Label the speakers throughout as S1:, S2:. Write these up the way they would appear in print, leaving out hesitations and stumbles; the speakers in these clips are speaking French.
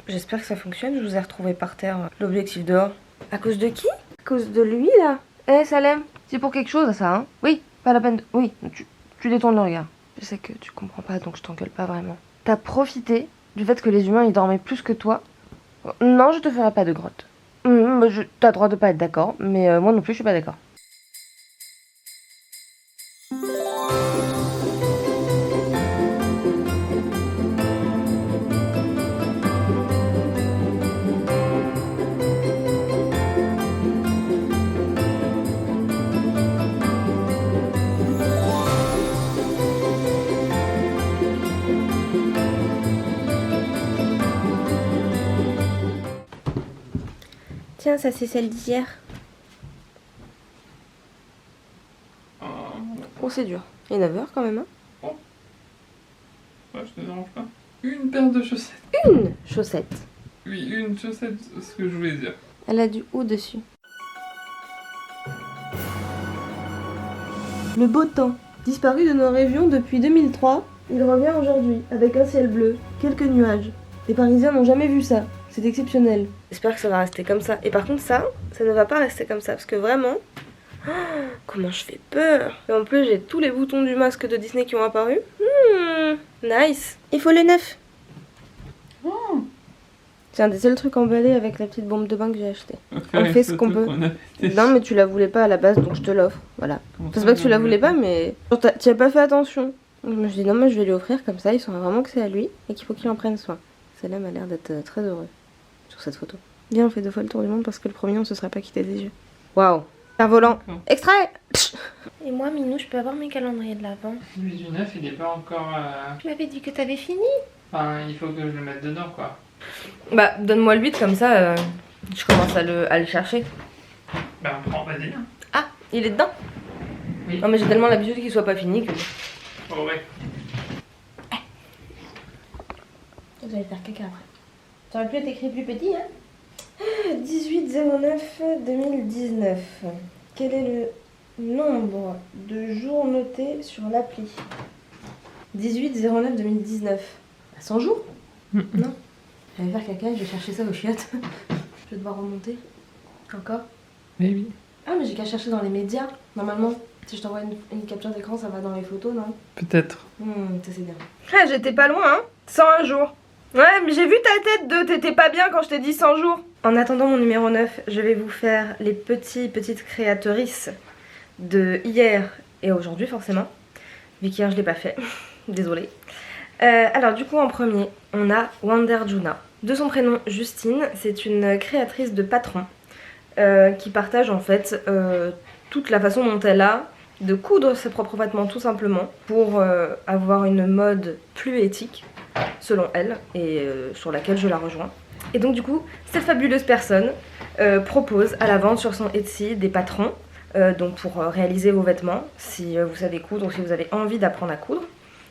S1: J'espère que ça fonctionne, je vous ai retrouvé par terre l'objectif dehors. À cause de qui? À cause de lui là? Eh Salem, c'est pour quelque chose ça, hein? Oui, pas la peine de... Oui, tu détournes le regard. Je sais que tu comprends pas donc je t'engueule pas vraiment. T'as profité du fait que les humains ils dormaient plus que toi. Non, je te ferai pas de grotte. T'as le droit de pas être d'accord, mais moi non plus je suis pas d'accord. Tiens, ça c'est celle d'hier. Oh, c'est dur. Il est 9h quand même, hein?
S2: Oh. Ouais, je te dérange pas. Une paire de chaussettes.
S1: Une chaussette.
S2: Oui, une chaussette, c'est ce que je voulais dire.
S1: Elle a du haut dessus. Le beau temps. Disparu de nos régions depuis 2003, il revient aujourd'hui, avec un ciel bleu, quelques nuages. Les Parisiens n'ont jamais vu ça. C'est exceptionnel. J'espère que ça va rester comme ça. Et par contre ça ne va pas rester comme ça. Parce que vraiment... Oh, comment je fais peur. Et en plus j'ai tous les boutons du masque de Disney qui ont apparu. Nice. Il faut le neuf.
S2: Oh.
S1: C'est un des seuls trucs emballés avec la petite bombe de bain que j'ai acheté.
S2: Okay,
S1: on fait ce qu'on peut. Non mais tu la voulais pas à la base donc je te l'offre. Voilà. C'est pas que tu la voulais pas mais tu as pas fait attention. Donc, je me suis dit non mais je vais lui offrir comme ça il saura vraiment que c'est à lui et qu'il faut qu'il en prenne soin. Celle-là m'a l'air d'être très heureux sur cette photo. Bien on fait 2 fois le tour du monde parce que le premier on se serait pas quitté des yeux. Waouh. Un volant. Extrait. Et moi Minou je peux avoir mes calendriers de l'avant.
S2: Celui du 9 il est pas encore...
S1: Tu m'avais dit que t'avais fini.
S2: Enfin il faut que je le mette dedans quoi.
S1: Bah donne-moi le 8 comme ça je commence à le chercher.
S2: Bah on prend, vas-y.
S1: Ah il est dedans.
S2: Oui.
S1: Non mais j'ai tellement l'habitude qu'il soit pas fini que...
S2: Oh ouais.
S1: Vous allez faire caca après. Ça aurait pu être écrit plus petit, hein? 18/09/2019. Quel est le nombre de jours notés sur l'appli? 18/09/2019. 100 jours? Non. Je vais faire caca, je vais chercher ça aux chiottes. Je vais devoir remonter. Encore?
S2: Oui.
S1: Ah mais j'ai qu'à chercher dans les médias, normalement. Si je t'envoie une capture d'écran, ça va dans les photos, non?
S2: Peut-être.
S1: Ça c'est bien. Ah, j'étais pas loin, hein? 101 jours. Ouais, mais j'ai vu ta tête de t'étais pas bien quand je t'ai dit 100 jours. En attendant mon numéro 9, je vais vous faire les petites créatrices de hier et aujourd'hui forcément. Vu qu'hier je l'ai pas fait. Désolée. Alors du coup en premier, on a Wonder Juna. De son prénom Justine, c'est une créatrice de patrons qui partage en fait toute la façon dont elle a de coudre ses propres vêtements tout simplement pour avoir une mode plus éthique selon elle et sur laquelle je la rejoins. Et donc du coup cette fabuleuse personne propose à la vente sur son Etsy des patrons donc pour réaliser vos vêtements si vous savez coudre ou si vous avez envie d'apprendre à coudre.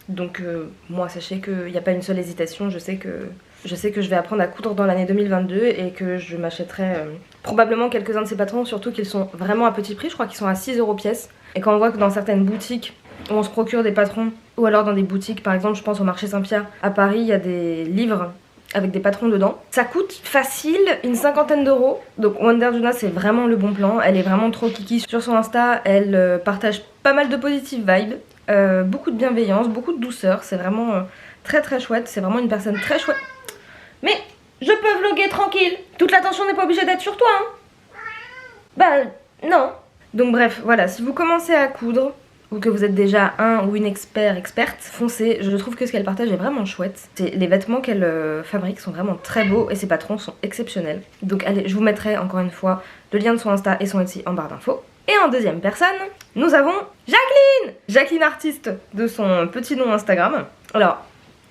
S1: Donc moi sachez qu'il n'y a pas une seule hésitation, je sais que je vais apprendre à coudre dans l'année 2022 et que je m'achèterai probablement quelques-uns de ces patrons, surtout qu'ils sont vraiment à petit prix, je crois qu'ils sont à 6 € pièce. Et quand on voit que dans certaines boutiques où on se procure des patrons, ou alors dans des boutiques, par exemple je pense au marché Saint-Pierre à Paris, il y a des livres avec des patrons dedans. Ça coûte facile une 50aine d'euros. Donc Wonder Juna c'est vraiment le bon plan, elle est vraiment trop kiki sur son Insta, elle partage pas mal de positive vibes, beaucoup de bienveillance, beaucoup de douceur, c'est vraiment très très chouette, c'est vraiment une personne très chouette. Mais je peux vlogger tranquille, toute l'attention n'est pas obligée d'être sur toi, hein. Bah non. Donc bref, voilà, si vous commencez à coudre, ou que vous êtes déjà un ou une experte, foncez. Je trouve que ce qu'elle partage est vraiment chouette. Les vêtements qu'elle fabrique sont vraiment très beaux et ses patrons sont exceptionnels. Donc allez, je vous mettrai encore une fois le lien de son Insta et son Etsy en barre d'infos. Et en deuxième personne, nous avons Jacqueline! Jacqueline artiste de son petit nom Instagram. Alors,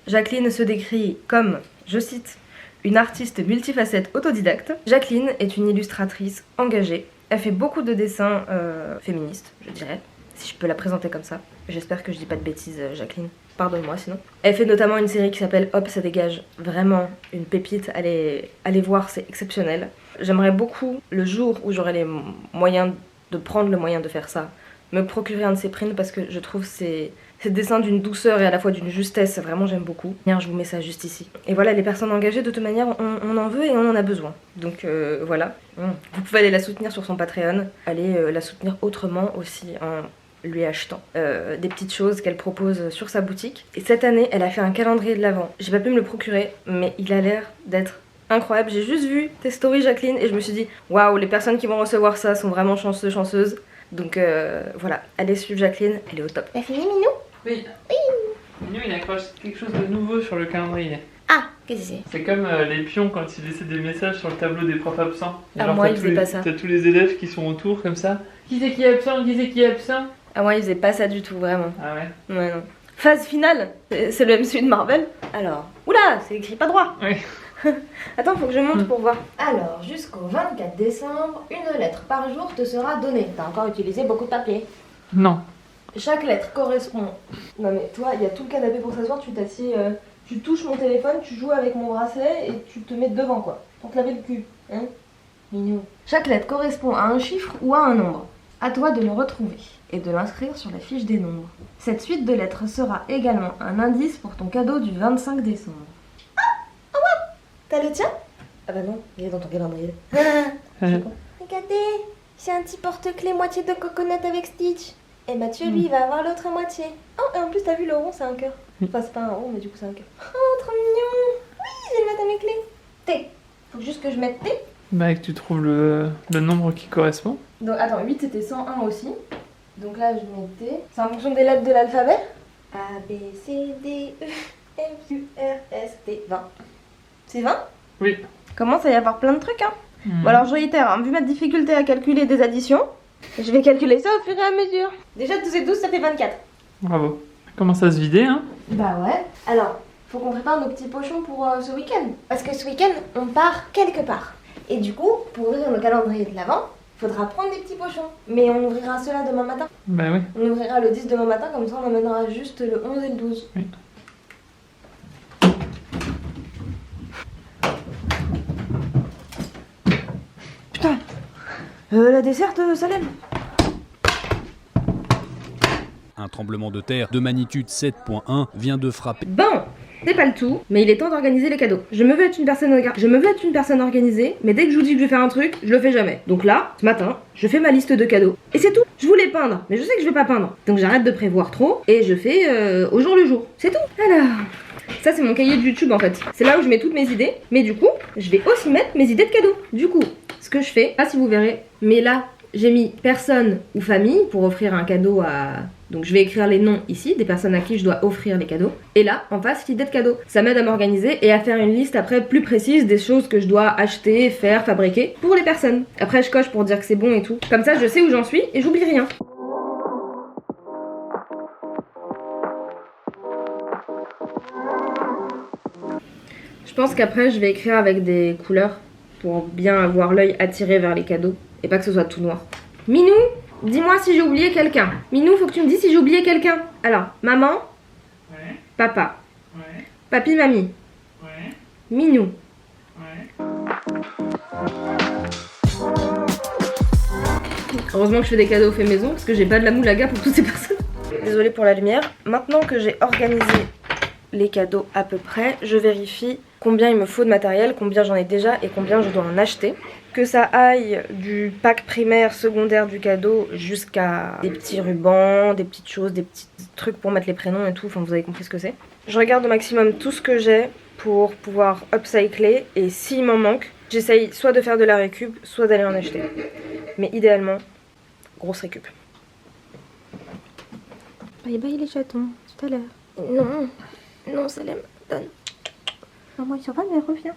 S1: Jacqueline se décrit comme, je cite, une artiste multifacette autodidacte. Jacqueline est une illustratrice engagée. Elle fait beaucoup de dessins féministes, je dirais, si je peux la présenter comme ça. J'espère que je dis pas de bêtises, Jacqueline. Pardonne-moi sinon. Elle fait notamment une série qui s'appelle Hop, ça dégage. Vraiment une pépite. Allez voir, c'est exceptionnel. J'aimerais beaucoup, le jour où j'aurai les moyens de prendre le moyen de faire ça, me procurer un de ses prints parce que je trouve c'est Ces dessins d'une douceur et à la fois d'une justesse, vraiment j'aime beaucoup. Bien, je vous mets ça juste ici. Et voilà, les personnes engagées, de toute manière, on en veut et on en a besoin. Donc voilà. Vous pouvez aller la soutenir sur son Patreon. Allez la soutenir autrement aussi en lui achetant des petites choses qu'elle propose sur sa boutique. Et cette année, elle a fait un calendrier de l'Avent. J'ai pas pu me le procurer, mais il a l'air d'être incroyable. J'ai juste vu tes stories, Jacqueline, et je me suis dit waouh, les personnes qui vont recevoir ça sont vraiment chanceuses. Donc voilà, allez suivre Jacqueline, elle est au top. T'as fini, Minou?
S2: Oui. Minou, il accroche quelque chose de nouveau sur le calendrier.
S1: Ah, qu'est-ce que c'est?
S2: C'est comme les pions quand ils laissaient des messages sur le tableau des profs absents.
S1: Ah, moi, ils faisaient pas ça.
S2: T'as tous les élèves qui sont autour comme ça. Qui c'est qui est absent? Qui c'est qui est absent?
S1: Ah, moi, ils faisaient pas ça du tout, vraiment.
S2: Ah ouais?
S1: Ouais, non. Phase finale, c'est le MCU de Marvel. Alors, oula, c'est écrit pas droit.
S2: Oui.
S1: Attends, faut que je monte pour voir. Alors, jusqu'au 24 décembre, une lettre par jour te sera donnée. T'as encore utilisé beaucoup de papier.
S2: Non.
S1: Chaque lettre correspond. Non mais toi, il y a tout le canapé pour s'asseoir, tu t'assieds, tu touches mon téléphone, tu joues avec mon bracelet et tu te mets devant quoi. Pour te laver le cul. Hein? Mignon. Chaque lettre correspond à un chiffre ou à un nombre. À toi de le retrouver et de l'inscrire sur la fiche des nombres. Cette suite de lettres sera également un indice pour ton cadeau du 25 décembre. Ah ouais. T'as le tien? Ah bah non, il est dans ton calendrier. Regardez, c'est un petit porte-clés moitié de coconut avec Stitch. Et Mathieu, lui, il va avoir l'autre moitié. Oh, et en plus, t'as vu le rond, c'est un cœur. Enfin, c'est pas un rond, mais du coup, c'est un cœur. Oh, trop mignon. Oui, je vais le mettre à mes clés. T. Faut juste que je mette T.
S2: Bah, que tu trouves le nombre qui correspond.
S1: Donc, attends, 8, c'était 101 aussi. Donc là, je mets T. C'est en fonction des lettres de l'alphabet. A, B, C, D, E, F, U, R, S, T. 20. C'est 20?
S2: Oui.
S1: Commence à y avoir plein de trucs, hein. Bon, alors, je réitère, hein, vu ma difficulté à calculer des additions, je vais calculer ça au fur et à mesure. Déjà 12 et 12, ça fait 24.
S2: Bravo. Commence à se vider, hein?
S1: Bah ouais. Alors, faut qu'on prépare nos petits pochons pour ce week-end. Parce que ce week-end, on part quelque part. Et du coup, pour ouvrir le calendrier de l'Avent, faudra prendre des petits pochons. Mais on ouvrira ceux-là demain matin.
S2: Bah oui.
S1: On ouvrira le 10 demain matin, comme ça on emmènera juste le 11 et le 12.
S2: Oui.
S1: Putain, la desserte, Salem.
S3: Un tremblement de terre de magnitude 7.1 vient de frapper.
S1: Bon, c'est pas le tout, mais il est temps d'organiser les cadeaux. Je me veux être une personne organisée, mais dès que je vous dis que je vais faire un truc, je le fais jamais. Donc là, ce matin, je fais ma liste de cadeaux. Et c'est tout. Je voulais peindre, mais je sais que je vais pas peindre. Donc j'arrête de prévoir trop et je fais au jour le jour. C'est tout. Alors, ça c'est mon cahier de YouTube en fait. C'est là où je mets toutes mes idées, mais du coup, je vais aussi mettre mes idées de cadeaux. Du coup, ce que je fais, pas si vous verrez, mais là, j'ai mis personne ou famille pour offrir un cadeau à... Donc je vais écrire les noms ici, des personnes à qui je dois offrir les cadeaux. Et là, en face, l'idée de cadeau. Ça m'aide à m'organiser et à faire une liste après plus précise des choses que je dois acheter, faire, fabriquer pour les personnes. Après, je coche pour dire que c'est bon et tout. Comme ça, je sais où j'en suis et j'oublie rien. Je pense qu'après, je vais écrire avec des couleurs pour bien avoir l'œil attiré vers les cadeaux et pas que ce soit tout noir. Minou, dis-moi si j'ai oublié quelqu'un. Minou, faut que tu me dises si j'ai oublié quelqu'un. Alors, maman,
S2: Ouais.
S1: papa,
S2: Ouais.
S1: papy, mamie,
S2: Ouais.
S1: Minou.
S2: Ouais.
S1: Heureusement que je fais des cadeaux faits maison parce que j'ai pas de la moulaga pour toutes ces personnes. Désolée pour la lumière. Maintenant que j'ai organisé les cadeaux à peu près, je vérifie combien il me faut de matériel, combien j'en ai déjà et combien je dois en acheter. Que ça aille du pack primaire, secondaire du cadeau jusqu'à des petits rubans, des petites choses, des petits trucs pour mettre les prénoms et tout, enfin vous avez compris ce que c'est. Je regarde au maximum tout ce que j'ai pour pouvoir upcycler et s'il m'en manque, j'essaye soit de faire de la récup, soit d'aller en acheter. Mais idéalement, grosse récup. Bye bye les chatons, tout à l'heure. Non, non Salem, donne. Non, moi ça va mais reviens.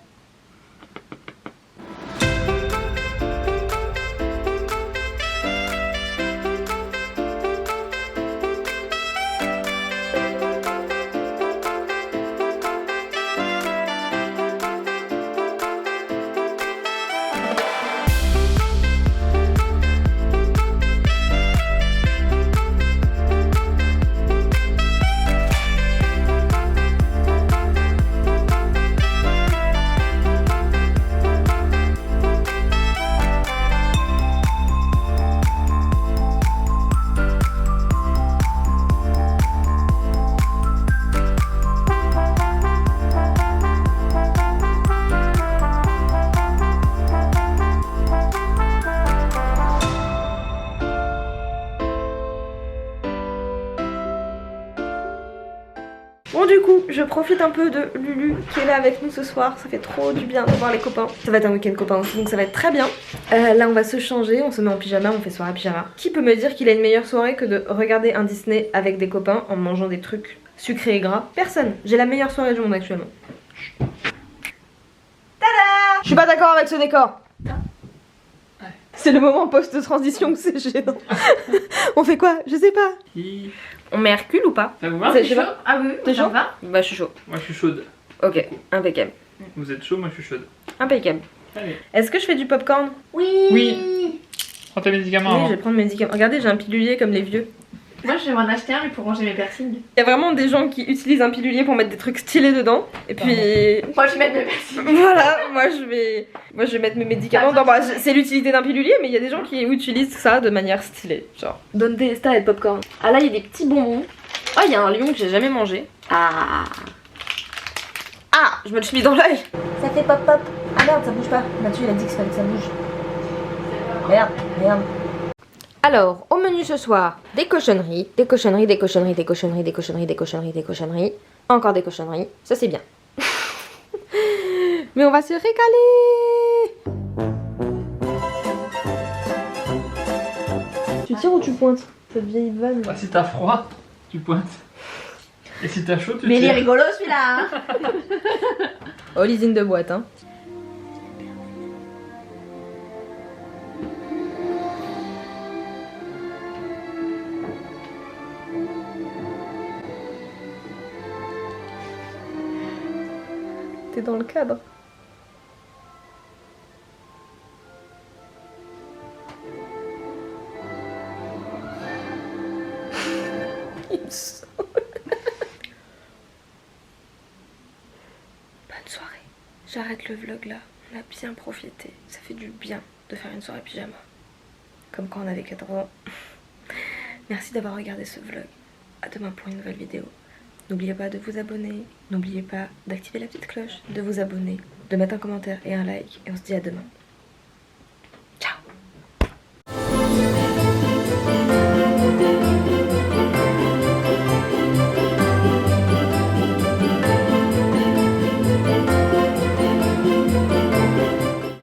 S1: je profite un peu de Lulu qui est là avec nous ce soir. Ça fait trop du bien de voir les copains. Ça va être un week-end copain aussi, donc ça va être très bien. Là on va se changer, on se met en pyjama, on fait soirée pyjama. Qui peut me dire qu'il a une meilleure soirée que de regarder un Disney avec des copains en mangeant des trucs sucrés et gras? Personne. J'ai la meilleure soirée du monde actuellement. Tada! Je suis pas d'accord avec ce décor. C'est le moment post-transition où c'est gênant. On fait quoi? Je sais pas. On met Hercule ou pas?
S2: Ça vous va?
S1: C'est chaud?
S4: Ah oui,
S1: T'es
S4: ça
S1: chaud?
S4: va.
S1: Bah je suis chaud.
S2: Moi je suis chaude.
S1: Ok, impeccable.
S2: Vous êtes chaud, moi je suis chaude.
S1: Impeccable.
S2: Allez.
S1: Est-ce que je fais du popcorn?
S4: Oui.
S2: Oui. Prends tes médicaments
S1: Oui,
S2: avant.
S1: je vais prendre mes médicaments. Regardez, j'ai un pilulier comme les vieux.
S4: Moi je vais m'en acheter un mais pour ranger mes piercings.
S1: Il y a vraiment des gens qui utilisent un pilulier pour mettre des trucs stylés dedans. Et puis
S4: Moi je vais mettre mes piercings.
S1: voilà, moi je vais mettre mes médicaments. Non, bah, c'est l'utilité d'un pilulier, mais il y a des gens qui utilisent ça de manière stylée. Genre, Don Testa et de popcorn. Ah là, il y a des petits bonbons. Ah, il y a un lion que j'ai jamais mangé. Ah, je me le suis mis dans l'œil. Ça fait pop pop. Ah merde, ça bouge pas. Mathieu il a dit qu'il fallait que ça bouge. Merde. Alors, au menu ce soir, des cochonneries, encore des cochonneries, ça c'est bien. Mais on va se régaler. Tu tires ou tu pointes? Cette vieille vanne.
S2: Ah, si t'as froid, tu pointes. Et si t'as chaud, tu
S4: Mais il est
S2: tires.
S4: rigolo celui-là hein.
S1: Oh, l'usine de boîte, hein. T'es dans le cadre. Il me saoule. Bonne soirée. J'arrête le vlog là. On a bien profité. Ça fait du bien de faire une soirée pyjama. Comme quand on avait 14 ans. Merci d'avoir regardé ce vlog. À demain pour une nouvelle vidéo. N'oubliez pas de vous abonner, n'oubliez pas d'activer la petite cloche, de vous abonner, de mettre un commentaire et un like, et on se dit à demain.